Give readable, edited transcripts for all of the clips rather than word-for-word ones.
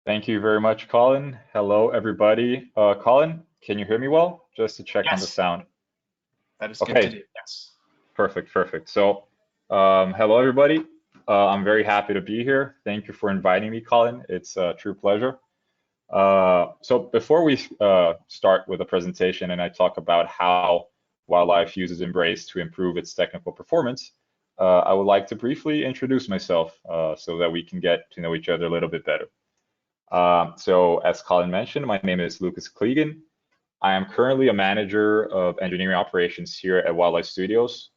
Thank you very much, Colin. Hello, everybody. Colin, can you hear me well? Just to check on the Yes, sound. that is good to Okay, do. Yes. perfect. So, hello, everybody. I'm very happy to be here. Thank you for inviting me, Colin. It's a true pleasure. So before we start with the presentation and I talk about how wildlife uses Embrace to improve its technical performance, I would like to briefly introduce myself so that we can get to know each other a little bit better. So as Colin mentioned, my name is Lucas Klegen. I am currently a manager of engineering operations here at Wildlife Studios.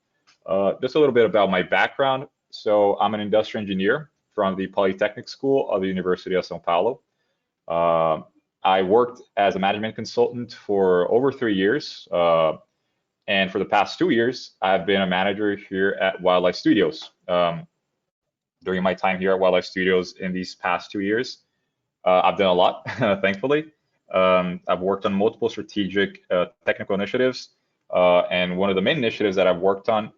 Just a little bit about my background. So I'm an industrial engineer from the Polytechnic School of the University of São Paulo. I worked as a management consultant for over 3 years. And for the past 2 years, I've been a manager here at Wildlife Studios. During my time here at Wildlife Studios in these past 2 years, I've done a lot, thankfully. I've worked on multiple strategic technical initiatives, and one of the main initiatives that I've worked on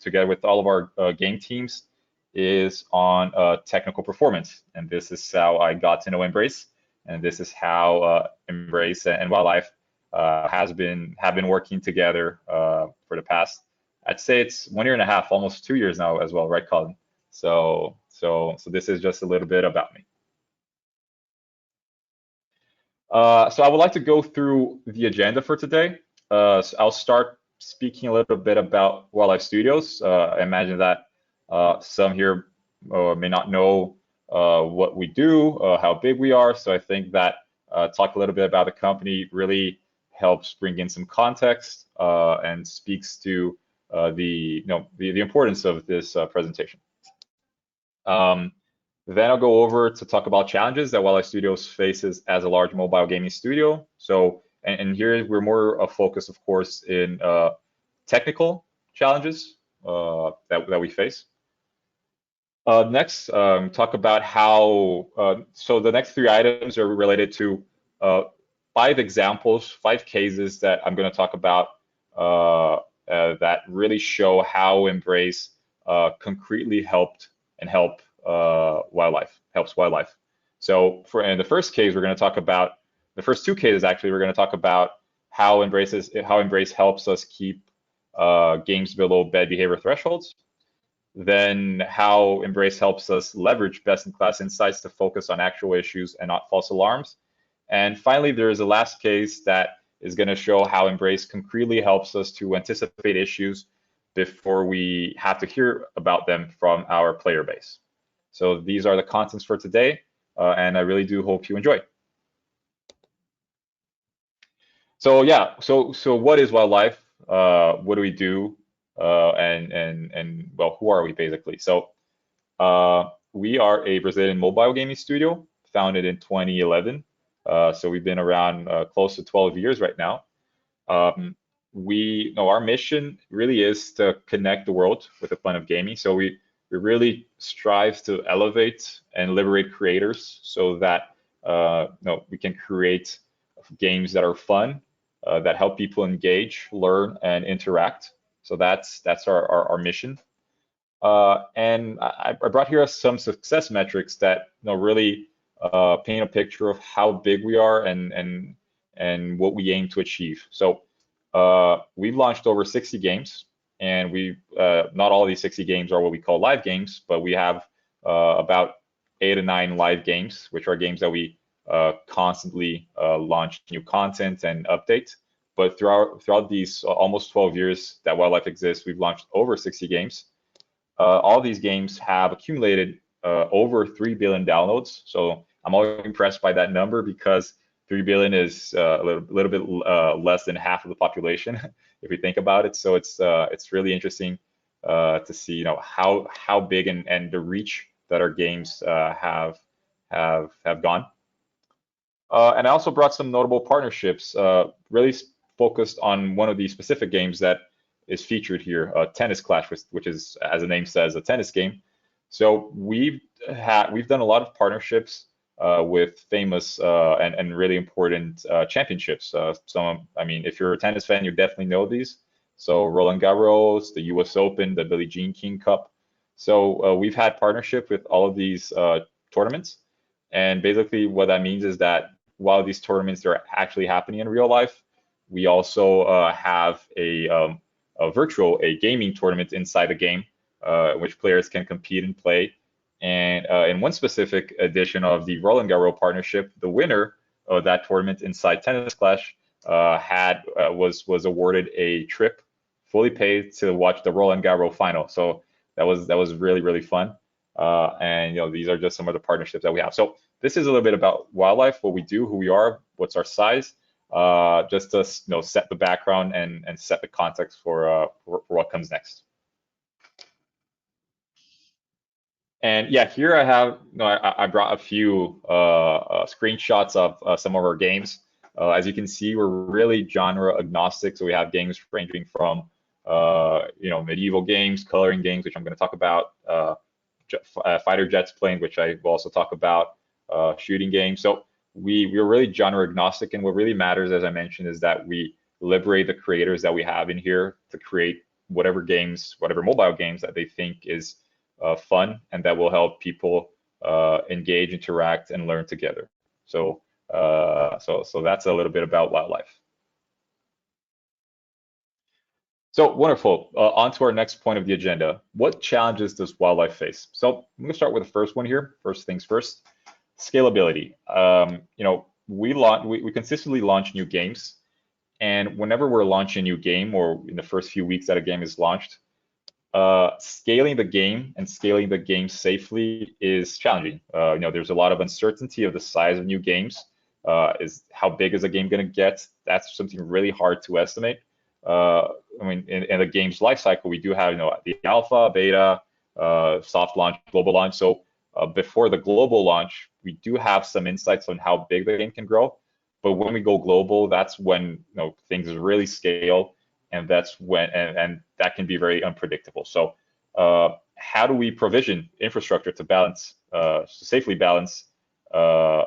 together with all of our game teams is on technical performance. And this is how I got to know Embrace, and this is how Embrace and Wildlife have been working together for the past, I'd say it's 1 year and a half, almost 2 years now as well, right, Colin? So this is just a little bit about me. So I would like to go through the agenda for today. So I'll start speaking a little bit about Wildlife Studios. I imagine that some here may not know what we do, how big we are. So I think that talk a little bit about the company really helps bring in some context and speaks to the importance of this presentation. Then I'll go over to talk about challenges that Wildlife Studios faces as a large mobile gaming studio. So, and here we're more focused, of course, in technical challenges that we face. Next, talk about how, so the next three items are related to 5 examples, 5 cases that I'm going to talk about that really show how Embrace concretely helped and helps wildlife. So in the first case, we're going to talk about the first 2 cases. Actually, we're going to talk about how Embrace helps us keep games below bad behavior thresholds. Then how Embrace helps us leverage best-in-class insights to focus on actual issues and not false alarms. And finally, there is a last case that is going to show how Embrace concretely helps us to anticipate issues before we have to hear about them from our player base. So these are the contents for today, and I really do hope you enjoy. So yeah, so what is Wildlife? What do we do? And well, who are we basically? So we are a Brazilian mobile gaming studio founded in 2011. So we've been around close to 12 years right now. Our mission really is to connect the world with the fun of gaming. So we really strive to elevate and liberate creators so that we can create games that are fun, that help people engage, learn, and interact. So that's our mission. And I brought here some success metrics that really paint a picture of how big we are and what we aim to achieve. So we've launched over 60 games, and not all of these 60 games are what we call live games, but we have about 8 to 9 live games, which are games that we constantly launch new content and update. But throughout these almost 12 years that Wildlife exists, we've launched over 60 games. All these games have accumulated over 3 billion downloads. So I'm always impressed by that number because 3 billion is a little bit less than half of the population, if we think about it. So it's really interesting to see how big and the reach that our games have gone. And I also brought some notable partnerships, really focused on one of these specific games that is featured here, Tennis Clash, which is, as the name says, a tennis game. So we've done a lot of partnerships with famous and really important championships. If you're a tennis fan, you definitely know these. So Roland Garros, the U.S. Open, the Billie Jean King Cup. So we've had partnership with all of these tournaments. And basically what that means is that while these tournaments are actually happening in real life, we also have a gaming tournament inside the game, which players can compete and play. And in one specific edition of the Roland Garros partnership, the winner of that tournament inside Tennis Clash was awarded a trip fully paid to watch the Roland Garros final. So that was really fun. And these are just some of the partnerships that we have. So this is a little bit about wildlife, what we do, who we are, what's our size, just to set the background and set the context for what comes next. And yeah, here I have, I brought a few screenshots of some of our games. As you can see, we're really genre agnostic. So we have games ranging from, medieval games, coloring games, which I'm going to talk about, fighter jets playing, which I will also talk about, shooting games. So we're really genre agnostic. And what really matters, as I mentioned, is that we liberate the creators that we have in here to create whatever games, whatever mobile games that they think is fun and that will help people engage, interact, and learn together. So that's a little bit about wildlife. So wonderful. On to our next point of the agenda. What challenges does wildlife face? So I'm going to start with the first one here. First things first, scalability. We consistently launch new games, and whenever we're launching a new game or in the first few weeks that a game is launched, scaling the game and scaling the game safely is challenging. There's a lot of uncertainty of the size of new games. Is how big is a game going to get? That's something really hard to estimate. In the game's life cycle, we do have the alpha, beta, soft launch, global launch. So before the global launch, we do have some insights on how big the game can grow. But when we go global, that's when things really scale, and that's when and that can be very unpredictable. So how do we provision infrastructure to balance, to safely balance the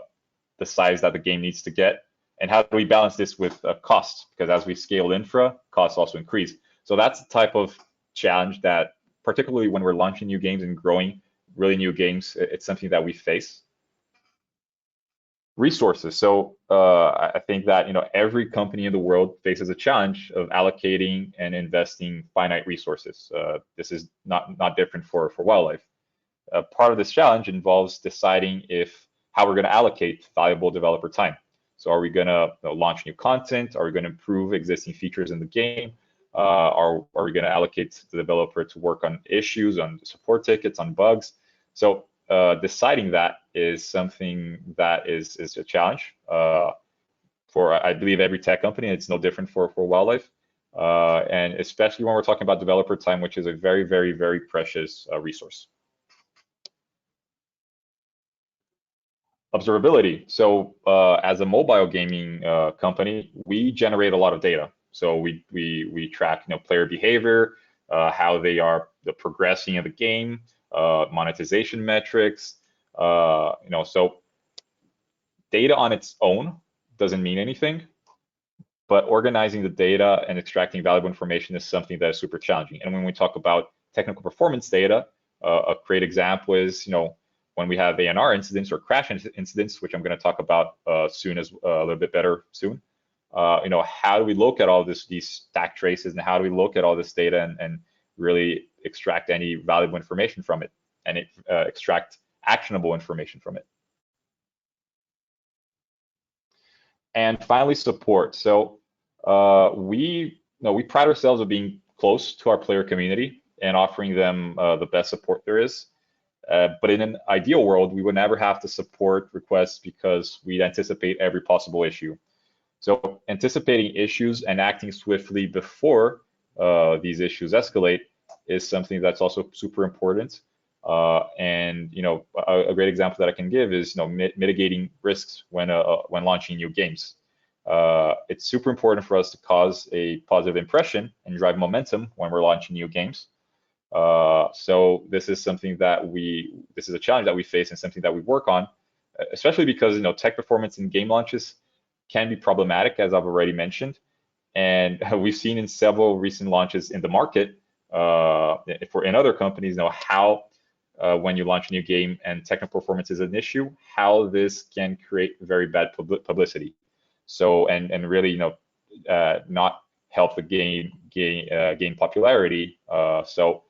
size that the game needs to get? And how do we balance this with costs? Because as we scale infra, costs also increase. So that's the type of challenge that, particularly when we're launching new games and growing really new games, it's something that we face. Resources. So I think that every company in the world faces a challenge of allocating and investing finite resources. This is not different for wildlife. Part of this challenge involves deciding how we're going to allocate valuable developer time. So are we going to launch new content? Are we going to improve existing features in the game? Are we going to allocate the developer to work on issues, on support tickets, on bugs? So deciding that is something that is a challenge for, I believe, every tech company. It's no different for wildlife. And especially when we're talking about developer time, which is a very precious resource. Observability. So as a mobile gaming company, we generate a lot of data. So we track player behavior, how they are progressing in the game, monetization metrics. So data on its own doesn't mean anything, but organizing the data and extracting valuable information is something that is super challenging. And when we talk about technical performance data, a great example is when we have ANR incidents or crash incidents, which I'm going to talk about soon, as a little bit better soon. How do we look at all these stack traces, and how do we look at all this data and really extract any valuable information from it, and extract actionable information from it? And finally, support. So we pride ourselves on being close to our player community and offering them the best support there is. But in an ideal world, we would never have to support requests because we'd anticipate every possible issue. So anticipating issues and acting swiftly before these issues escalate is something that's also super important. And a great example that I can give is mitigating risks when launching new games. It's super important for us to cause a positive impression and drive momentum when we're launching new games. So this is something that this is a challenge that we face and something that we work on, especially because tech performance in game launches can be problematic, as I've already mentioned, and we've seen in several recent launches in the market in other companies how when you launch a new game and technical performance is an issue, how this can create very bad publicity. So and really not help the game gain popularity. So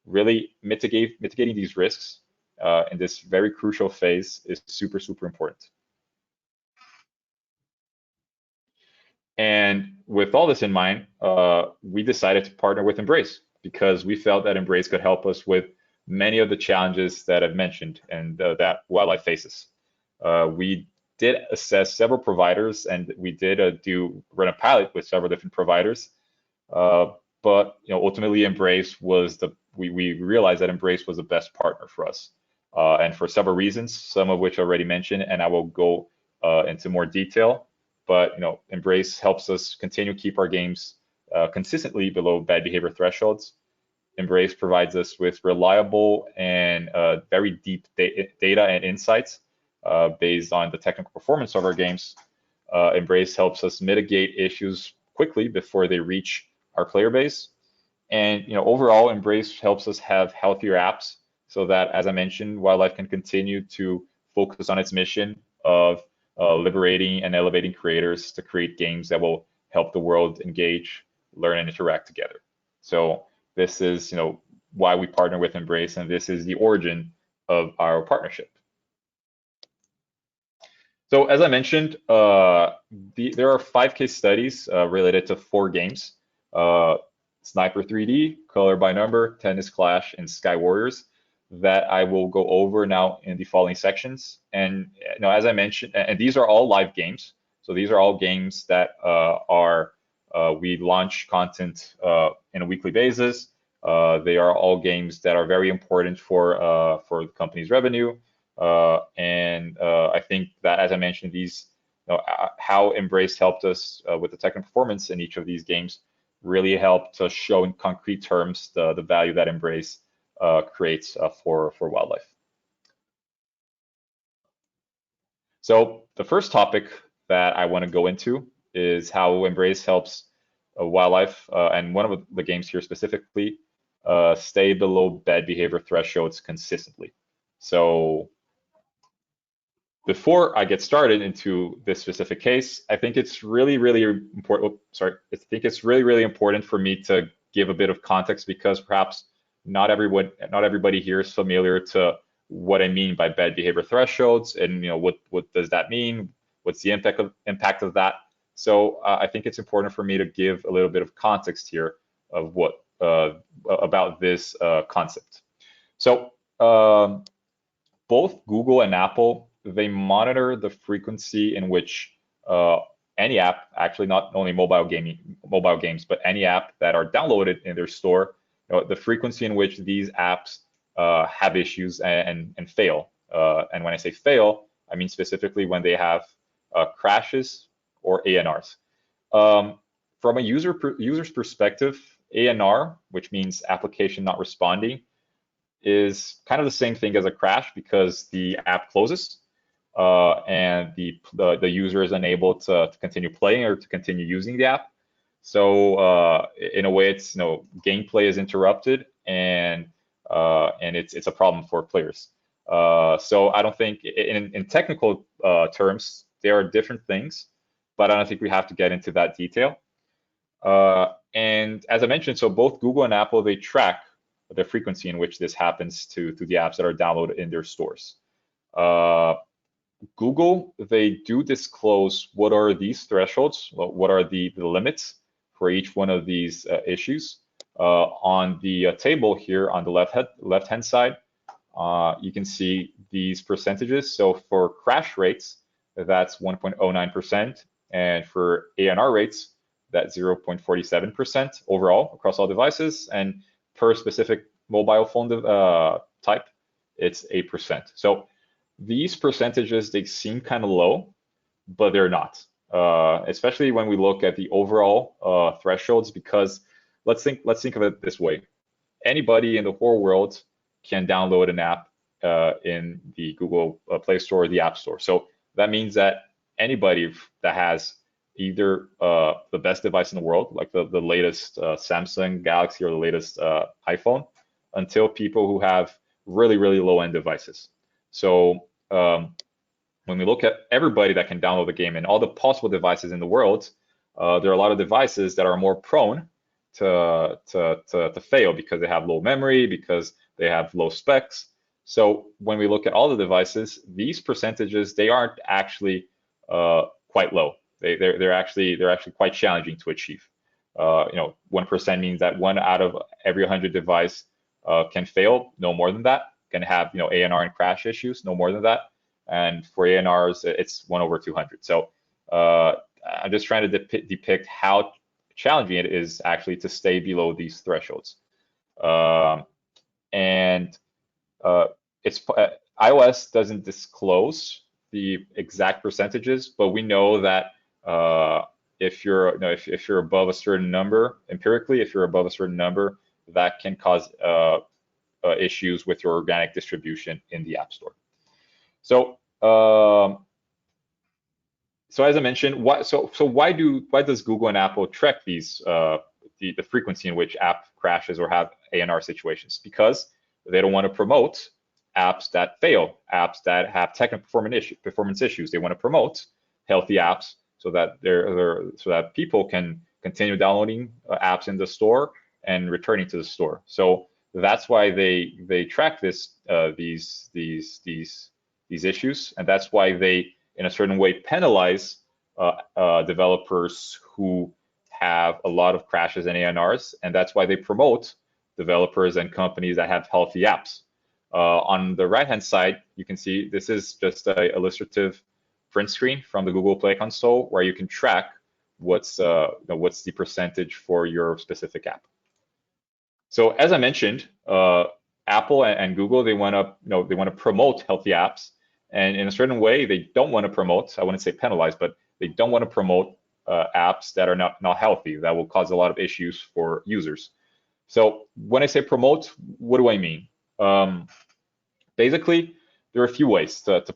really mitigating these risks in this very crucial phase is super important. And with all this in mind, we decided to partner with Embrace because we felt that Embrace could help us with many of the challenges that I've mentioned and that wildlife faces. We did assess several providers, and we did run a pilot with several different providers. But ultimately, Embrace was we realized that Embrace was the best partner for us, and for several reasons, some of which I already mentioned, and I will go into more detail. But Embrace helps us continue to keep our games consistently below bad behavior thresholds. Embrace provides us with reliable and very deep data and insights based on the technical performance of our games. Embrace helps us mitigate issues quickly before they reach our player base. And overall, Embrace helps us have healthier apps so that, as I mentioned, Wildlife can continue to focus on its mission of liberating and elevating creators to create games that will help the world engage, learn, and interact together. So this is, why we partner with Embrace, and this is the origin of our partnership. So as I mentioned, there are 5 case studies related to 4 games: Sniper 3D, Color by Number, Tennis Clash, and Sky Warriors, that I will go over now in the following sections. And as I mentioned, and these are all live games. So these are all games that we launch content in a weekly basis. They are all games that are very important for the company's revenue. And I think that, as I mentioned, these, how Embrace helped us with the technical performance in each of these games really helped to show in concrete terms the value that Embrace creates for wildlife. So the first topic that I want to go into is how Embrace helps wildlife, and one of the games here specifically, stay below bad behavior thresholds consistently. So before I get started into this specific case, I think it's really important. I think it's really important for me to give a bit of context, because perhaps not everybody here is familiar to what I mean by bad behavior thresholds, and what does that mean? What's the impact of that? So I think it's important for me to give a little bit of context here of what about this concept. So both Google and Apple, they monitor the frequency in which any app, actually not only mobile games, but any app that are downloaded in their store, the frequency in which these apps have issues and fail. And when I say fail, I mean specifically when they have crashes or ANRs. From a user's perspective, ANR, which means application not responding, is kind of the same thing as a crash, because the app closes and the user is unable to continue playing or to continue using the app. So in a way, it's gameplay is interrupted, and it's a problem for players. So I don't think in technical terms there are different things, but I don't think we have to get into that detail. And as I mentioned, so both Google and Apple, they track the frequency in which this happens to the apps that are downloaded in their stores. Google, they do disclose what are these thresholds, what are the limits for each one of these issues. On the table here on the left-hand side, you can see these percentages. So for crash rates, that's 1.09%, and for ANR rates, that's 0.47% overall across all devices, and per specific mobile phone type, it's 8%. So these percentages, they seem kind of low, but they're not, especially when we look at the overall thresholds, because let's think of it this way. Anybody in the whole world can download an app in the Google Play Store or the App Store. So that means that anybody that has either the best device in the world, like the latest Samsung Galaxy or the latest iPhone, until people who have really, really low-end devices. So when we look at everybody that can download the game and all the possible devices in the world, there are a lot of devices that are more prone to fail because they have low memory, because they have low specs. So when we look at all the devices, these percentages, they aren't actually quite low. They're actually quite challenging to achieve. 1% means that 1 out of every 100 device can fail, no more than that. Can have ANR and crash issues, no more than that. And for ANRs, it's 1 over 200. So I'm just trying to depict how challenging it is actually to stay below these thresholds. iOS doesn't disclose the exact percentages, but we know that if you're above a certain number, empirically, if you're above a certain number, that can cause issues with your organic distribution in the App Store. So as I mentioned, why does Google and Apple track these the frequency in which app crashes or have ANR situations? Because they don't want to promote apps that fail, apps that have technical performance issues. They want to promote healthy apps so that people can continue downloading apps in the store and returning to the store. So that's why they track these issues, and that's why they, in a certain way, penalize developers who have a lot of crashes and ANRs, and that's why they promote developers and companies that have healthy apps. On the right-hand side, you can see this is just an illustrative print screen from the Google Play Console, where you can track what's the percentage for your specific app. So as I mentioned, Apple and Google, they want to promote healthy apps, and in a certain way, they don't want to promote. I wouldn't say penalize, but they don't want to promote apps that are not healthy, that will cause a lot of issues for users. So when I say promote, what do I mean? Basically, there are a few ways that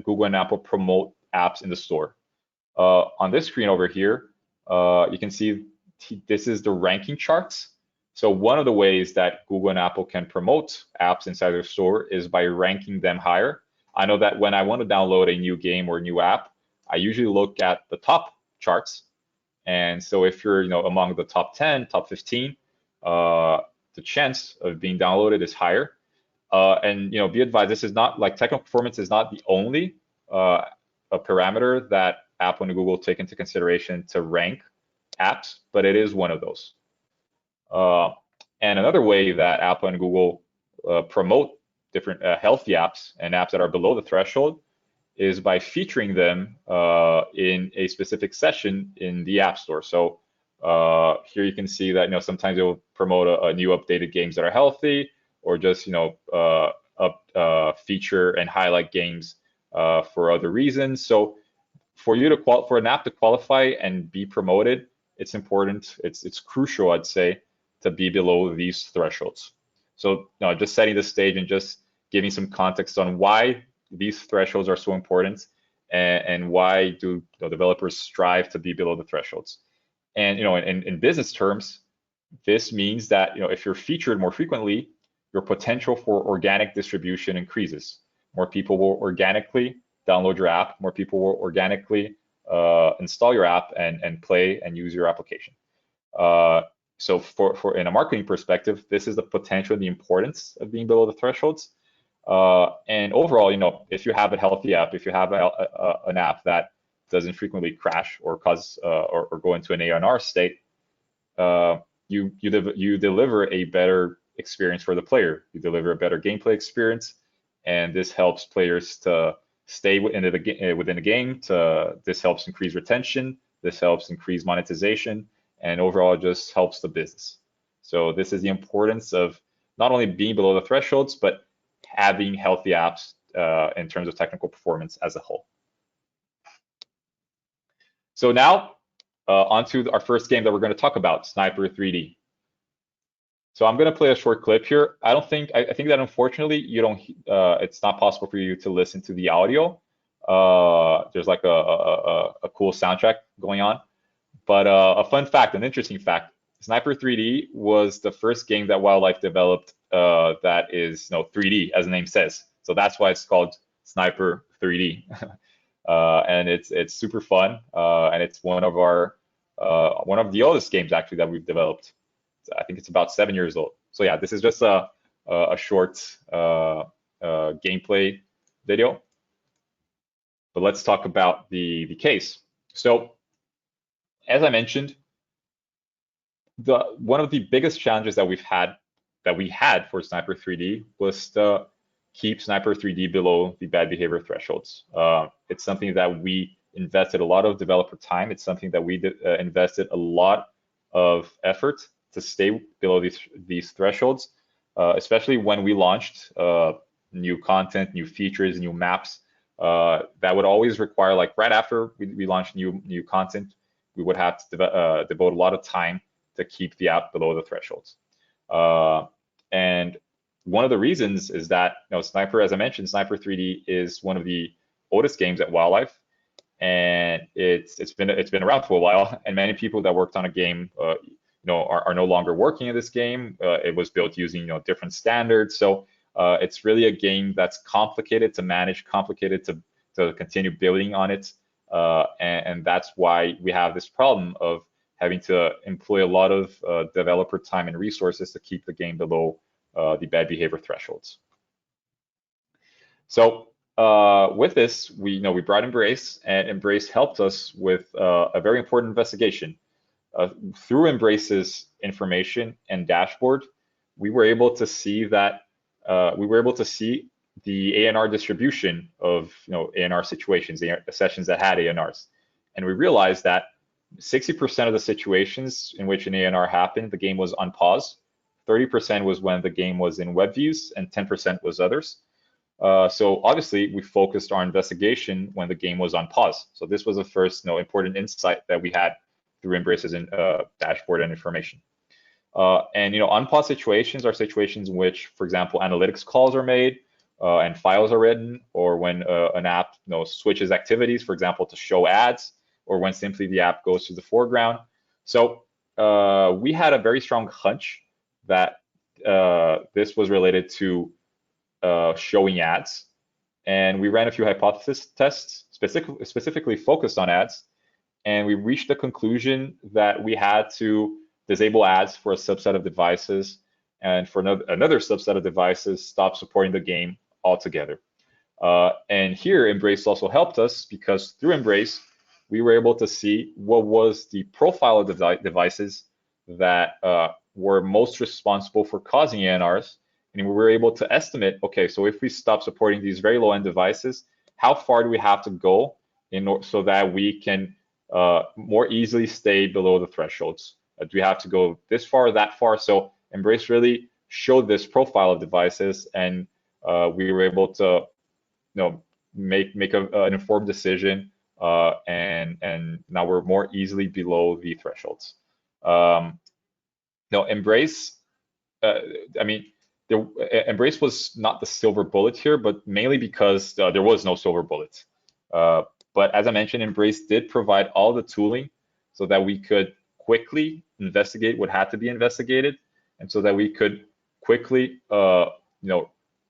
Google and Apple promote apps in the store. On this screen over here, you can see this is the ranking charts. So one of the ways that Google and Apple can promote apps inside their store is by ranking them higher. I know that when I want to download a new game or a new app, I usually look at the top charts. And so if you're among the top 10, top 15, the chance of being downloaded is higher. And be advised, this is not like technical performance is not the only a parameter that Apple and Google take into consideration to rank apps, but it is one of those. And another way that Apple and Google promote different healthy apps and apps that are below the threshold is by featuring them in a specific session in the App Store. So here you can see that sometimes they'll promote a new updated games that are healthy, or just feature and highlight games for other reasons. So for an app to qualify and be promoted, it's important. It's crucial, I'd say, to be below these thresholds. So just setting the stage and just giving some context on why these thresholds are so important, and why do developers strive to be below the thresholds. And in business terms, this means that if you're featured more frequently, your potential for organic distribution increases. More people will organically download your app. More people will organically install your app and play and use your application. So for in a marketing perspective, this is the potential and the importance of being below the thresholds. And overall, if you have a healthy app, if you have an app that doesn't frequently crash or cause or go into an ANR state, you deliver a better experience for the player. You deliver a better gameplay experience, and this helps players to stay within the game. This helps increase retention. This helps increase monetization, and overall, it just helps the business. So this is the importance of not only being below the thresholds, but having healthy apps in terms of technical performance as a whole. So now on to our first game that we're going to talk about, Sniper 3D. So I'm going to play a short clip here. I think that unfortunately it's not possible for you to listen to the audio. There's like a cool soundtrack going on, but a fun fact, an interesting fact. Sniper 3D was the first game that Wildlife developed that is 3D, as the name says. So that's why it's called Sniper 3D. And it's super fun, and it's one of the oldest games actually that we've developed. I think it's about 7 years old. So yeah, this is just a short gameplay video. But let's talk about the case. So as I mentioned, one of the biggest challenges that we had for Sniper 3D was to keep Sniper 3D below the bad behavior thresholds. It's something that we invested a lot of developer time. It's something that we invested a lot of effort to stay below these thresholds, especially when we launched new content, new features, new maps. That would always require, like right after we launched new content, we would have to devote a lot of time to keep the app below the thresholds. And one of the reasons is that Sniper, as I mentioned, Sniper 3D is one of the oldest games at Wildlife, and it's been around for a while. And many people that worked on a game, are no longer working in this game. It was built using different standards, so it's really a game that's complicated to manage, complicated to continue building on it, and that's why we have this problem of having to employ a lot of developer time and resources to keep the game below the bad behavior thresholds. So with this, we brought Embrace, and Embrace helped us with a very important investigation. Through Embrace's information and dashboard, we were able to see that the ANR distribution of ANR situations, the sessions that had ANRs, and we realized that 60% of the situations in which an ANR happened, the game was on pause. 30% was when the game was in web views, and 10% was others. So obviously, we focused our investigation when the game was on pause. So this was the first important insight that we had through Embrace's dashboard and information. And on-pause situations are situations in which, for example, analytics calls are made and files are written, or when an app switches activities, for example, to show ads, or when simply the app goes to the foreground. So we had a very strong hunch that this was related to showing ads, and we ran a few hypothesis tests specifically focused on ads, and we reached the conclusion that we had to disable ads for a subset of devices, and for another subset of devices, stop supporting the game altogether. And here, Embrace also helped us, because through Embrace, we were able to see what was the profile of the devices that were most responsible for causing ANRs, and we were able to estimate, okay, so if we stop supporting these very low-end devices, how far do we have to go so that we can more easily stay below the thresholds? Do we have to go this far or that far? So Embrace really showed this profile of devices, and we were able to make an informed decision, and now we're more easily below the thresholds. Embrace, Embrace was not the silver bullet here, but mainly because there was no silver bullet. But as I mentioned, Embrace did provide all the tooling so that we could quickly investigate what had to be investigated, and so that we could quickly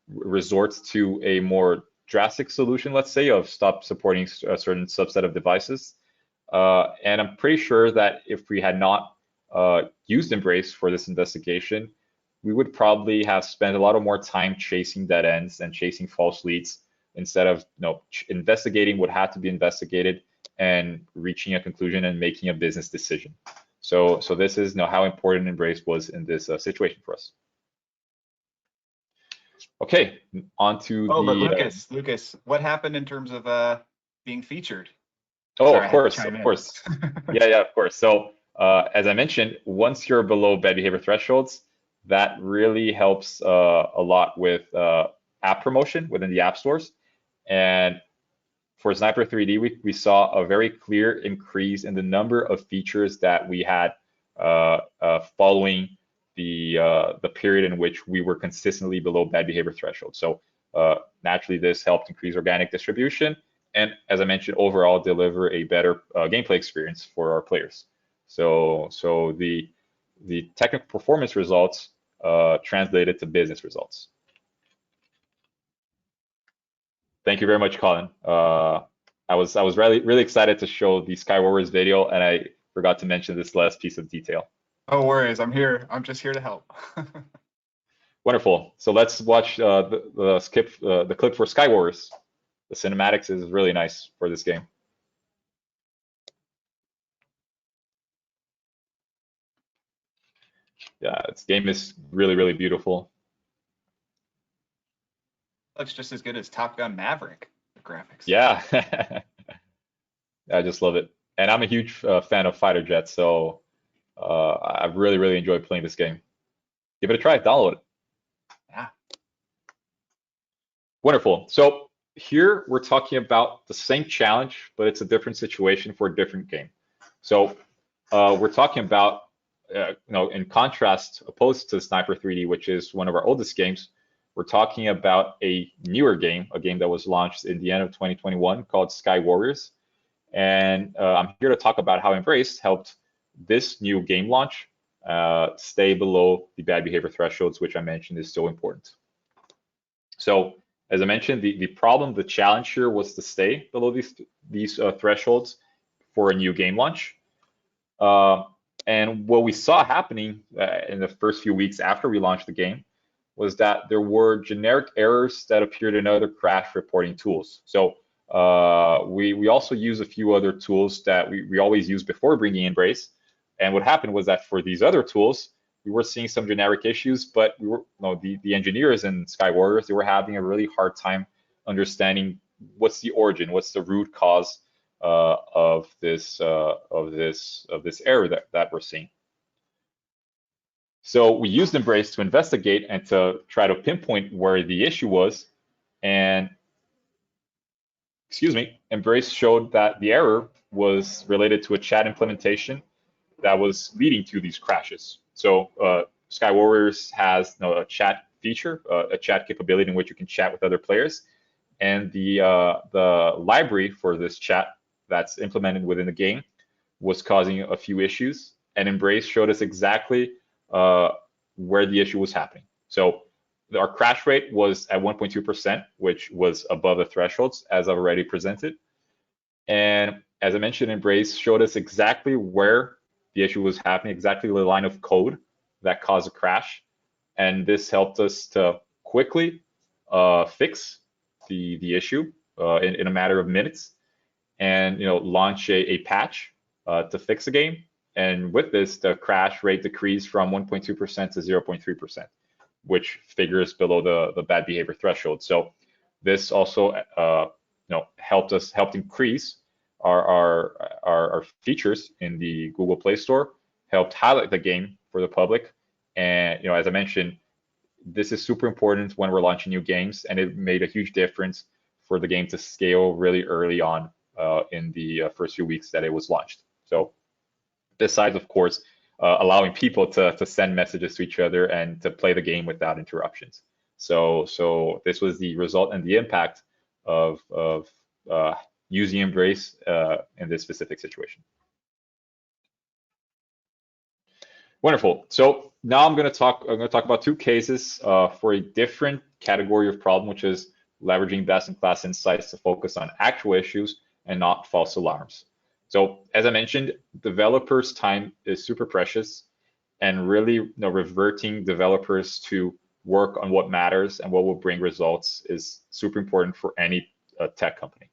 resort to a more drastic solution, let's say, of stop supporting a certain subset of devices. And I'm pretty sure that if we had not used Embrace for this investigation, we would probably have spent a lot more time chasing dead ends and chasing false leads, instead of investigating what had to be investigated and reaching a conclusion and making a business decision. So this is how important Embrace was in this situation for us. Okay, on to but Lucas, what happened in terms of being featured? Oh, sorry, of course. Yeah, of course. So as I mentioned, once you're below bad behavior thresholds, that really helps a lot with app promotion within the app stores. And for Sniper 3D, we saw a very clear increase in the number of features that we had following the period in which we were consistently below bad behavior threshold. So naturally, this helped increase organic distribution, and as I mentioned, overall deliver a better gameplay experience for our players. So the the technical performance results translated to business results. Thank you very much, Colin. I was really excited to show the Skywars video, and I forgot to mention this last piece of detail. No worries, I'm here. I'm just here to help. Wonderful. So let's watch the clip for Skywars. The cinematics is really nice for this game. Yeah, this game is really beautiful. Looks just as good as Top Gun Maverick, the graphics. Yeah, I just love it. And I'm a huge fan of fighter jets, so I really enjoyed playing this game. Give it a try, download it. Yeah. Wonderful. So here we're talking about the same challenge, but it's a different situation for a different game. So we're talking about, in contrast, opposed to Sniper 3D, which is one of our oldest games, we're talking about a newer game, a game that was launched in the end of 2021 called Sky Warriors. And I'm here to talk about how Embrace helped this new game launch stay below the bad behavior thresholds, which I mentioned is so important. So as I mentioned, the problem, the challenge here was to stay below these thresholds for a new game launch. And what we saw happening in the first few weeks after we launched the game was that there were generic errors that appeared in other crash reporting tools. So we also use a few other tools that we always use before bringing in Brace. And what happened was that for these other tools, we were seeing some generic issues, but we were, the engineers in Sky Warriors, they were having a really hard time understanding what's the origin, what's the root cause of this error that we're seeing. So we used Embrace to investigate and to try to pinpoint where the issue was. And, Embrace showed that the error was related to a chat implementation that was leading to these crashes. So Sky Warriors has a chat feature, a chat capability in which you can chat with other players. And the library for this chat that's implemented within the game was causing a few issues. And Embrace showed us exactly where the issue was happening. So our crash rate was at 1.2%, which was above the thresholds, as I've already presented. And as I mentioned, Embrace showed us exactly where the issue was happening, exactly the line of code that caused a crash. And this helped us to quickly fix the issue in a matter of minutes, and launch a patch to fix the game. And with this, the crash rate decreased from 1.2% to 0.3%, which figures below the bad behavior threshold. So this also helped increase our features in the Google Play Store, helped highlight the game for the public. And as I mentioned, this is super important when we're launching new games, and it made a huge difference for the game to scale really early on in the first few weeks that it was launched. So besides, of course, allowing people to send messages to each other and to play the game without interruptions. So this was the result and the impact of using Embrace in this specific situation. Wonderful. So now I'm going to talk about two cases for a different category of problem, which is leveraging best-in-class insights to focus on actual issues and not false alarms. So as I mentioned, developers' time is super precious, and really reverting developers to work on what matters and what will bring results is super important for any tech company.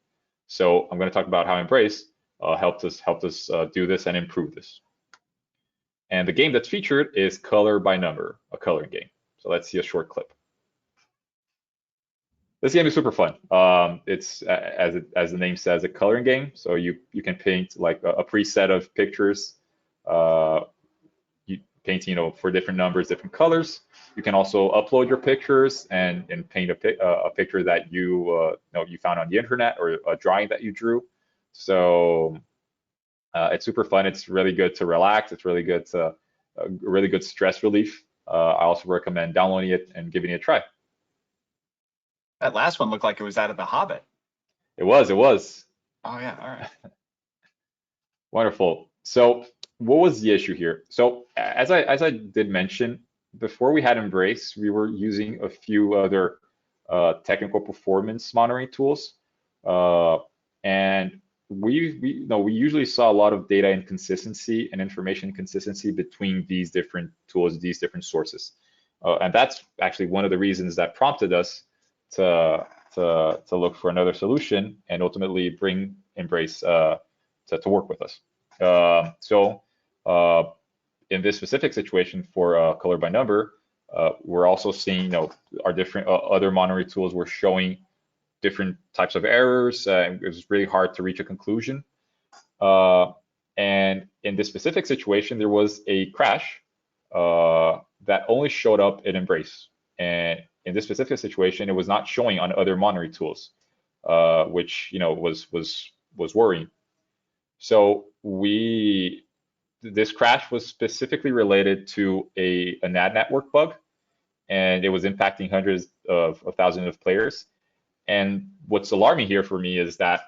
So I'm going to talk about how Embrace helped us do this and improve this. And the game that's featured is Color by Number, a coloring game. So let's see a short clip. This game is super fun. It's as the name says, a coloring game. So you can paint like a preset of pictures, you paint for different numbers, different colors. You can also upload your pictures and paint a picture that you found on the internet, or a drawing that you drew. So it's super fun. It's really good to relax. It's really good to really good stress relief. I also recommend downloading it and giving it a try. That last one looked like it was out of The Hobbit. It was. Oh yeah, all right. Wonderful. So what was the issue here? So as I did mention, before we had Embrace, we were using a few other technical performance monitoring tools, and we usually saw a lot of data inconsistency and information inconsistency between these different tools, these different sources, and that's actually one of the reasons that prompted us to look for another solution and ultimately bring Embrace to work with us. In this specific situation for color by number, we're also seeing, our different other monitoring tools were showing different types of errors. It was really hard to reach a conclusion. And in this specific situation, there was a crash that only showed up in Embrace. And in this specific situation, it was not showing on other monitoring tools, which was worrying. So this crash was specifically related to an ad network bug, and it was impacting hundreds of thousands of players. And what's alarming here for me is that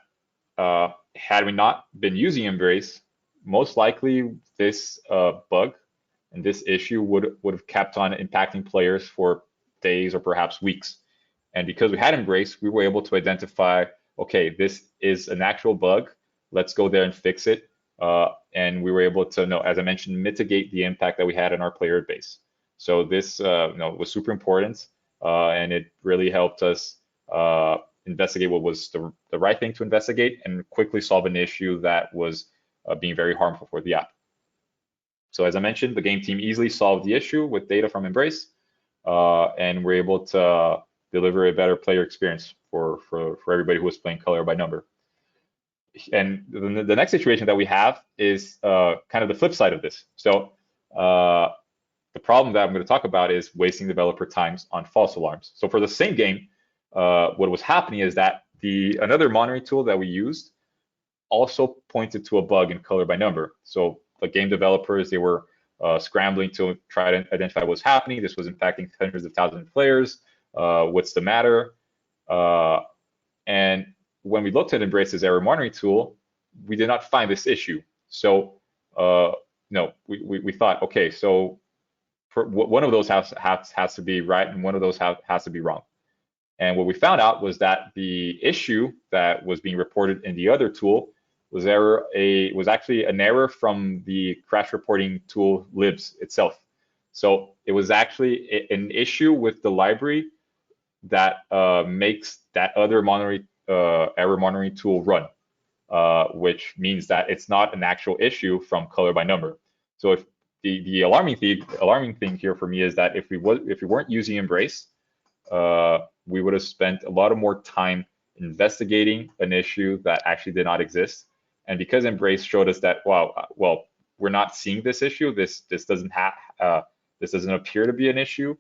had we not been using Embrace, most likely this bug and this issue would have kept on impacting players for days or perhaps weeks. And because we had Embrace, we were able to identify, okay, this is an actual bug. Let's go there and fix it. And we were able to, as I mentioned, mitigate the impact that we had on our player base. So this, was super important, and it really helped us investigate what was the right thing to investigate and quickly solve an issue that was being very harmful for the app. So as I mentioned, the game team easily solved the issue with data from Embrace, and we're able to deliver a better player experience for everybody who was playing color by number. And the next situation that we have is kind of the flip side of this. So the problem that I'm going to talk about is wasting developer times on false alarms. So for the same game, what was happening is that another monitoring tool that we used also pointed to a bug in color by number. So the game developers, they were scrambling to try to identify what was happening. This was impacting hundreds of thousands of players. What's the matter? And when we looked at Embrace's error monitoring tool, we did not find this issue. So we thought, okay, so one of those has to be right and one of those has to be wrong. And what we found out was that the issue that was being reported in the other tool was actually an error from the crash reporting tool libs itself. So it was actually an issue with the library that makes that other error monitoring tool run, which means that it's not an actual issue from color by number. So if the alarming thing here for me is that if we weren't using Embrace, we would have spent a lot of more time investigating an issue that actually did not exist. And because Embrace showed us that, well, we're not seeing this issue. This doesn't appear to be an issue.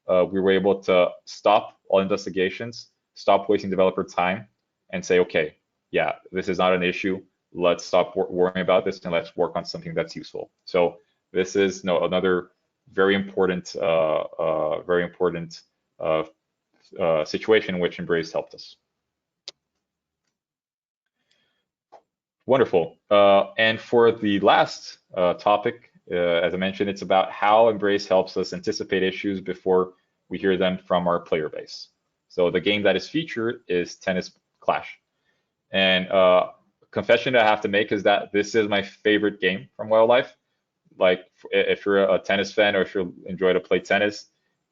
We were able to stop all investigations, stop wasting developer time, and say, okay, yeah, this is not an issue. Let's stop worrying about this and let's work on something that's useful. So this is another very important situation in which Embrace helped us. Wonderful. And for the last topic, as I mentioned, it's about how Embrace helps us anticipate issues before we hear them from our player base. So the game that is featured is Tennis Clash. And confession that I have to make is that this is my favorite game from Wildlife. Like, if you're a tennis fan or if you enjoy to play tennis,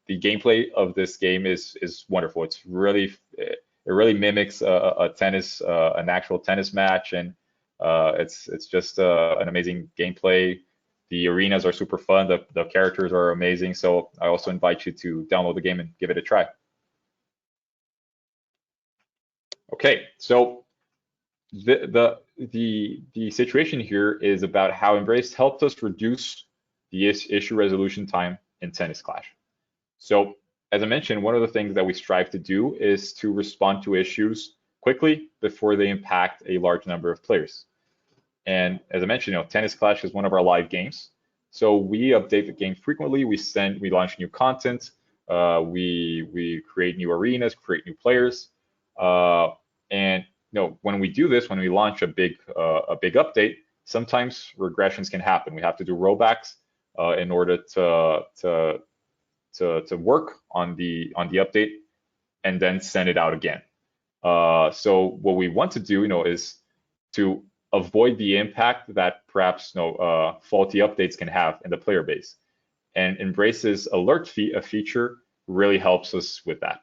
the gameplay of this game is wonderful. It really mimics an actual tennis match, and it's just an amazing gameplay. The arenas are super fun. The characters are amazing. So I also invite you to download the game and give it a try. Okay, so the situation here is about how Embrace helped us reduce the issue resolution time in Tennis Clash. So as I mentioned, one of the things that we strive to do is to respond to issues quickly before they impact a large number of players. And as I mentioned, Tennis Clash is one of our live games. So we update the game frequently. We launch new content. We create new arenas, create new players. And when we do this, when we launch a big update, sometimes regressions can happen. We have to do rollbacks in order to work on the update and then send it out again. So what we want to do, is to avoid the impact that perhaps faulty updates can have in the player base. And Embrace's alert feature really helps us with that.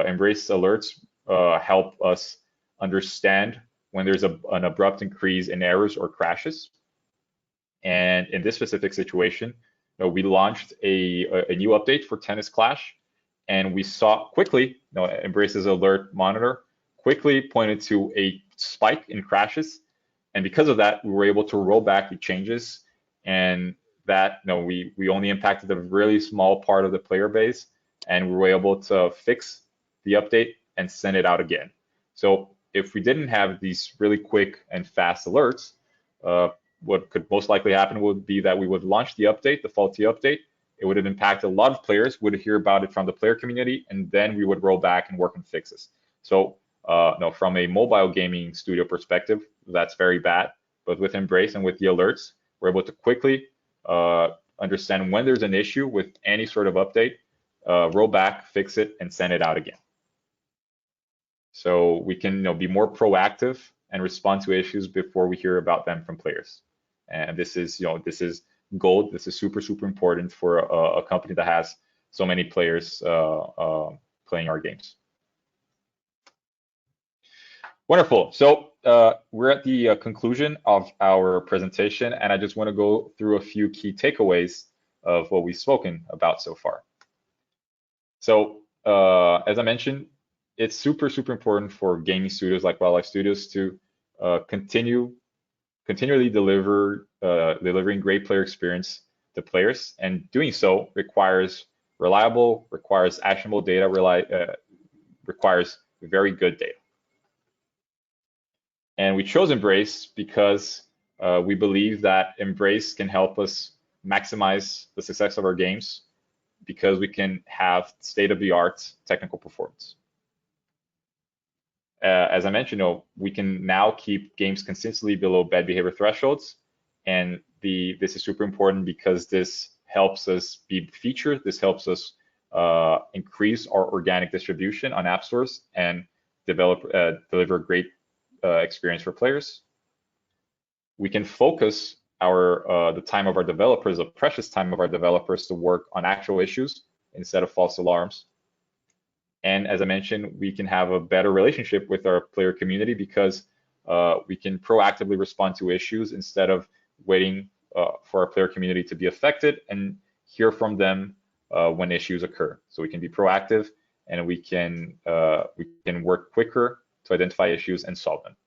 Embrace alerts help us understand when there's an abrupt increase in errors or crashes. And in this specific situation, we launched a new update for Tennis Clash, and we saw quickly, Embrace's alert monitor quickly pointed to a spike in crashes. And because of that, we were able to roll back the changes, and that we only impacted a really small part of the player base, and we were able to fix the update and send it out again. So if we didn't have these really quick and fast alerts, what could most likely happen would be that we would launch the update, the faulty update. It would have impacted a lot of players, would hear about it from the player community, and then we would roll back and work on fixes. So from a mobile gaming studio perspective, that's very bad. But with Embrace and with the alerts, we're able to quickly understand when there's an issue with any sort of update, roll back, fix it, and send it out again. So we can be more proactive and respond to issues before we hear about them from players. And this is gold. This is super important for a company that has so many players playing our games. Wonderful. So we're at the conclusion of our presentation, and I just want to go through a few key takeaways of what we've spoken about so far. So as I mentioned, it's super important for gaming studios like Wildlife Studios to continually delivering great player experience to players, and doing so requires reliable, requires actionable data, requires very good data. And we chose Embrace because we believe that Embrace can help us maximize the success of our games, because we can have state-of-the-art technical performance. As I mentioned, we can now keep games consistently below bad behavior thresholds, and this is super important because this helps us be featured. This helps us increase our organic distribution on app stores and deliver great experience for players. We can focus the time of our developers, the precious time of our developers, to work on actual issues instead of false alarms. And as I mentioned, we can have a better relationship with our player community because we can proactively respond to issues instead of waiting for our player community to be affected and hear from them when issues occur. So we can be proactive, and we can work quicker to identify issues and solve them.